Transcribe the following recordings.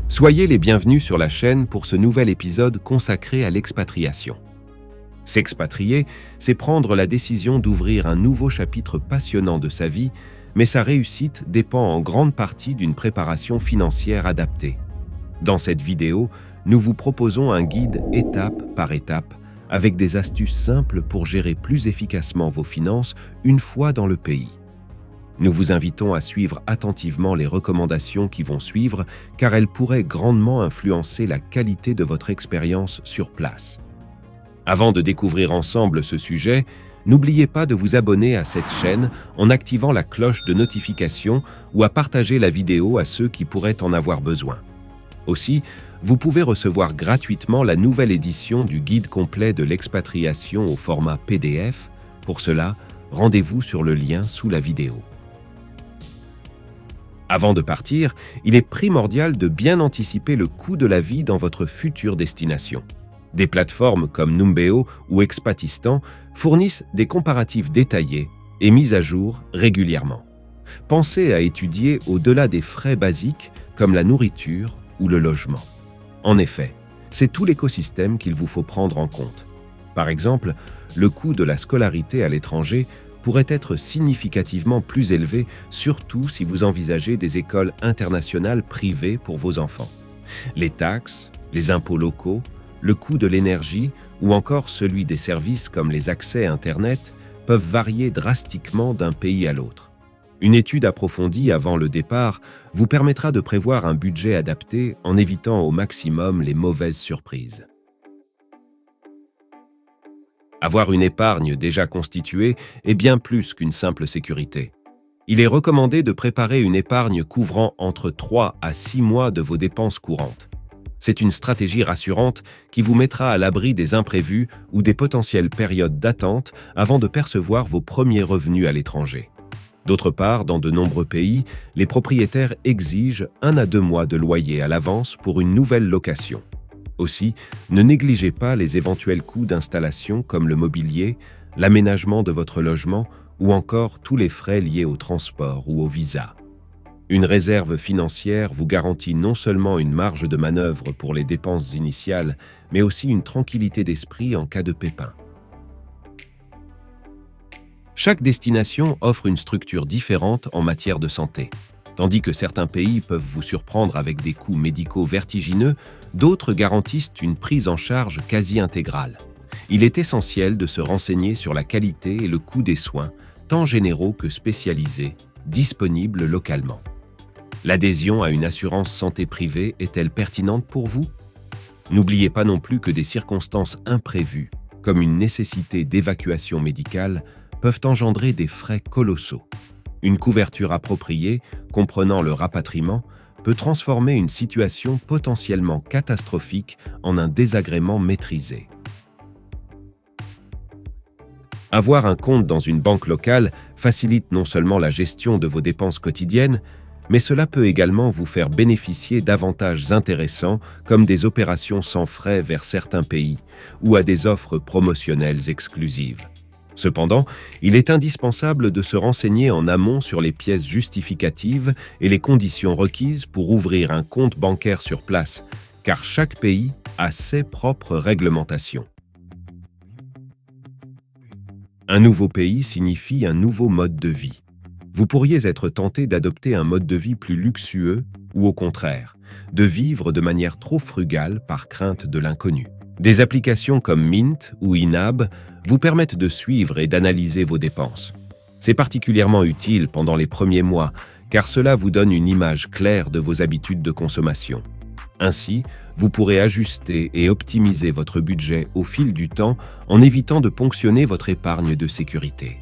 Soyez les bienvenus sur la chaîne pour ce nouvel épisode consacré à l'expatriation. S'expatrier, c'est prendre la décision d'ouvrir un nouveau chapitre passionnant de sa vie, mais sa réussite dépend en grande partie d'une préparation financière adaptée. Dans cette vidéo, nous vous proposons un guide étape par étape, avec des astuces simples pour gérer plus efficacement vos finances une fois dans le pays. Nous vous invitons à suivre attentivement les recommandations qui vont suivre, car elles pourraient grandement influencer la qualité de votre expérience sur place. Avant de découvrir ensemble ce sujet, n'oubliez pas de vous abonner à cette chaîne en activant la cloche de notification ou à partager la vidéo à ceux qui pourraient en avoir besoin. Aussi, vous pouvez recevoir gratuitement la nouvelle édition du guide complet de l'expatriation au format PDF. Pour cela, rendez-vous sur le lien sous la vidéo. Avant de partir, il est primordial de bien anticiper le coût de la vie dans votre future destination. Des plateformes comme Numbeo ou Expatistan fournissent des comparatifs détaillés et mis à jour régulièrement. Pensez à étudier au-delà des frais basiques comme la nourriture ou le logement. En effet, c'est tout l'écosystème qu'il vous faut prendre en compte. Par exemple, le coût de la scolarité à l'étranger pourrait être significativement plus élevé, surtout si vous envisagez des écoles internationales privées pour vos enfants. Les taxes, les impôts locaux, le coût de l'énergie ou encore celui des services comme les accès Internet peuvent varier drastiquement d'un pays à l'autre. Une étude approfondie avant le départ vous permettra de prévoir un budget adapté en évitant au maximum les mauvaises surprises. Avoir une épargne déjà constituée est bien plus qu'une simple sécurité. Il est recommandé de préparer une épargne couvrant entre 3 à 6 mois de vos dépenses courantes. C'est une stratégie rassurante qui vous mettra à l'abri des imprévus ou des potentielles périodes d'attente avant de percevoir vos premiers revenus à l'étranger. D'autre part, dans de nombreux pays, les propriétaires exigent 1 à 2 mois de loyer à l'avance pour une nouvelle location. Aussi, ne négligez pas les éventuels coûts d'installation comme le mobilier, l'aménagement de votre logement ou encore tous les frais liés au transport ou au visa. Une réserve financière vous garantit non seulement une marge de manœuvre pour les dépenses initiales, mais aussi une tranquillité d'esprit en cas de pépin. Chaque destination offre une structure différente en matière de santé. Tandis que certains pays peuvent vous surprendre avec des coûts médicaux vertigineux, d'autres garantissent une prise en charge quasi intégrale. Il est essentiel de se renseigner sur la qualité et le coût des soins, tant généraux que spécialisés, disponibles localement. L'adhésion à une assurance santé privée est-elle pertinente pour vous? N'oubliez pas non plus que des circonstances imprévues, comme une nécessité d'évacuation médicale, peuvent engendrer des frais colossaux. Une couverture appropriée, comprenant le rapatriement, peut transformer une situation potentiellement catastrophique en un désagrément maîtrisé. Avoir un compte dans une banque locale facilite non seulement la gestion de vos dépenses quotidiennes, mais cela peut également vous faire bénéficier d'avantages intéressants comme des opérations sans frais vers certains pays ou à des offres promotionnelles exclusives. Cependant, il est indispensable de se renseigner en amont sur les pièces justificatives et les conditions requises pour ouvrir un compte bancaire sur place, car chaque pays a ses propres réglementations. Un nouveau pays signifie un nouveau mode de vie. Vous pourriez être tenté d'adopter un mode de vie plus luxueux ou au contraire, de vivre de manière trop frugale par crainte de l'inconnu. Des applications comme Mint ou Inab vous permettent de suivre et d'analyser vos dépenses. C'est particulièrement utile pendant les premiers mois, car cela vous donne une image claire de vos habitudes de consommation. Ainsi, vous pourrez ajuster et optimiser votre budget au fil du temps en évitant de ponctionner votre épargne de sécurité.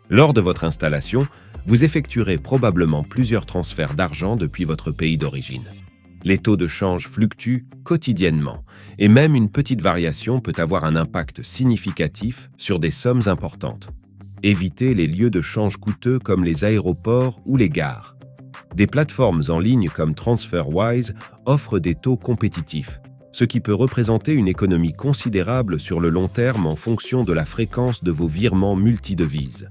Lors de votre installation, vous effectuerez probablement plusieurs transferts d'argent depuis votre pays d'origine. Les taux de change fluctuent quotidiennement et même une petite variation peut avoir un impact significatif sur des sommes importantes. Évitez les lieux de change coûteux comme les aéroports ou les gares. Des plateformes en ligne comme TransferWise offrent des taux compétitifs, ce qui peut représenter une économie considérable sur le long terme en fonction de la fréquence de vos virements multidevises.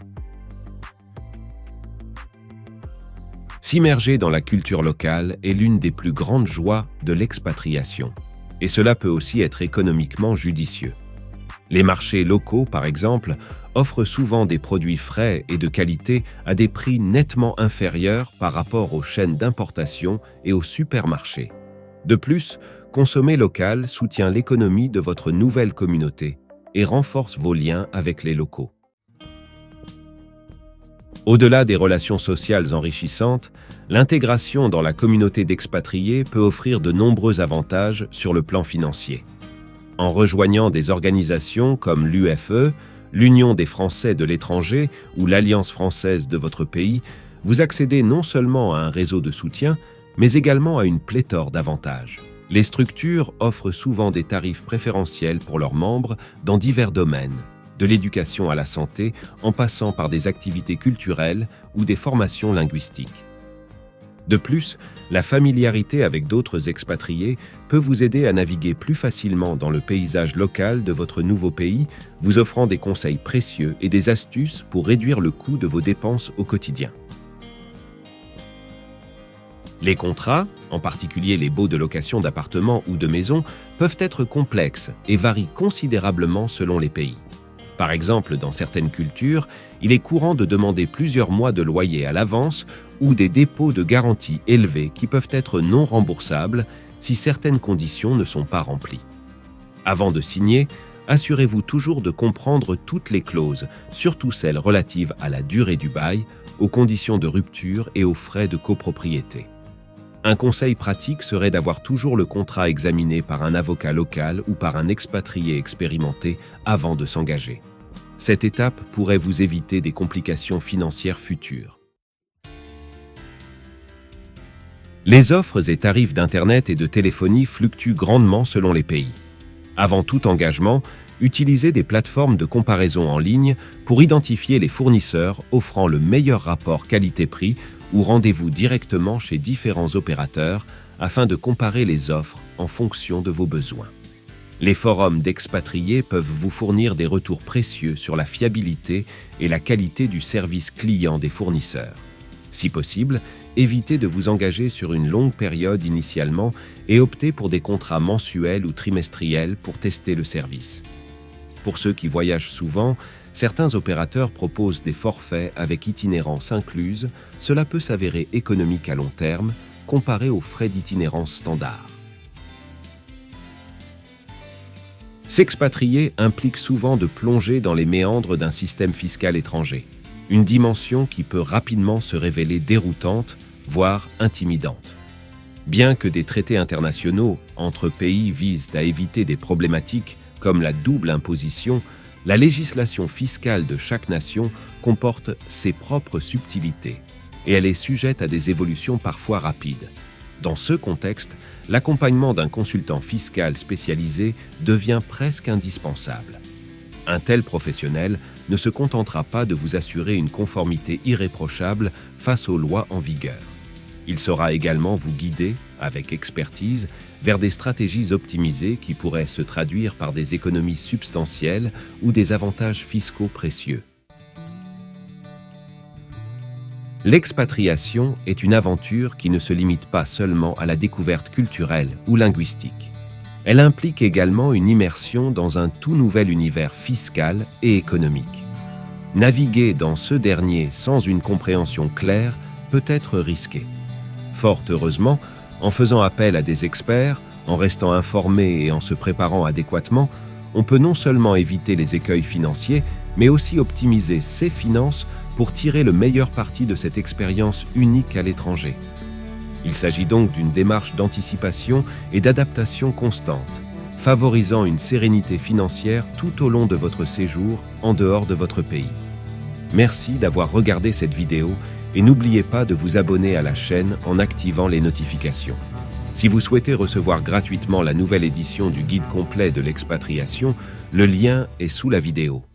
S'immerger dans la culture locale est l'une des plus grandes joies de l'expatriation, et cela peut aussi être économiquement judicieux. Les marchés locaux, par exemple, offrent souvent des produits frais et de qualité à des prix nettement inférieurs par rapport aux chaînes d'importation et aux supermarchés. De plus, consommer local soutient l'économie de votre nouvelle communauté et renforce vos liens avec les locaux. Au-delà des relations sociales enrichissantes, l'intégration dans la communauté d'expatriés peut offrir de nombreux avantages sur le plan financier. En rejoignant des organisations comme l'UFE, l'Union des Français de l'étranger ou l'Alliance française de votre pays, vous accédez non seulement à un réseau de soutien, mais également à une pléthore d'avantages. Les structures offrent souvent des tarifs préférentiels pour leurs membres dans divers domaines, de l'éducation à la santé en passant par des activités culturelles ou des formations linguistiques. De plus, la familiarité avec d'autres expatriés peut vous aider à naviguer plus facilement dans le paysage local de votre nouveau pays, vous offrant des conseils précieux et des astuces pour réduire le coût de vos dépenses au quotidien. Les contrats, en particulier les baux de location d'appartements ou de maisons, peuvent être complexes et varient considérablement selon les pays. Par exemple, dans certaines cultures, il est courant de demander plusieurs mois de loyer à l'avance ou des dépôts de garantie élevés qui peuvent être non remboursables si certaines conditions ne sont pas remplies. Avant de signer, assurez-vous toujours de comprendre toutes les clauses, surtout celles relatives à la durée du bail, aux conditions de rupture et aux frais de copropriété. Un conseil pratique serait d'avoir toujours le contrat examiné par un avocat local ou par un expatrié expérimenté avant de s'engager. Cette étape pourrait vous éviter des complications financières futures. Les offres et tarifs d'Internet et de téléphonie fluctuent grandement selon les pays. Avant tout engagement, utilisez des plateformes de comparaison en ligne pour identifier les fournisseurs offrant le meilleur rapport qualité-prix ou rendez-vous directement chez différents opérateurs afin de comparer les offres en fonction de vos besoins. Les forums d'expatriés peuvent vous fournir des retours précieux sur la fiabilité et la qualité du service client des fournisseurs. Si possible, évitez de vous engager sur une longue période initialement et optez pour des contrats mensuels ou trimestriels pour tester le service. Pour ceux qui voyagent souvent, certains opérateurs proposent des forfaits avec itinérance incluse. Cela peut s'avérer économique à long terme, comparé aux frais d'itinérance standard. S'expatrier implique souvent de plonger dans les méandres d'un système fiscal étranger, une dimension qui peut rapidement se révéler déroutante, voire intimidante. Bien que des traités internationaux entre pays visent à éviter des problématiques comme la double imposition, la législation fiscale de chaque nation comporte ses propres subtilités et elle est sujette à des évolutions parfois rapides. Dans ce contexte, l'accompagnement d'un consultant fiscal spécialisé devient presque indispensable. Un tel professionnel ne se contentera pas de vous assurer une conformité irréprochable face aux lois en vigueur. Il saura également vous guider, avec expertise, vers des stratégies optimisées qui pourraient se traduire par des économies substantielles ou des avantages fiscaux précieux. L'expatriation est une aventure qui ne se limite pas seulement à la découverte culturelle ou linguistique. Elle implique également une immersion dans un tout nouvel univers fiscal et économique. Naviguer dans ce dernier sans une compréhension claire peut être risqué. Fort heureusement, en faisant appel à des experts, en restant informé et en se préparant adéquatement, on peut non seulement éviter les écueils financiers, mais aussi optimiser ses finances pour tirer le meilleur parti de cette expérience unique à l'étranger. Il s'agit donc d'une démarche d'anticipation et d'adaptation constante, favorisant une sérénité financière tout au long de votre séjour en dehors de votre pays. Merci d'avoir regardé cette vidéo et n'oubliez pas de vous abonner à la chaîne en activant les notifications. Si vous souhaitez recevoir gratuitement la nouvelle édition du guide complet de l'expatriation, le lien est sous la vidéo.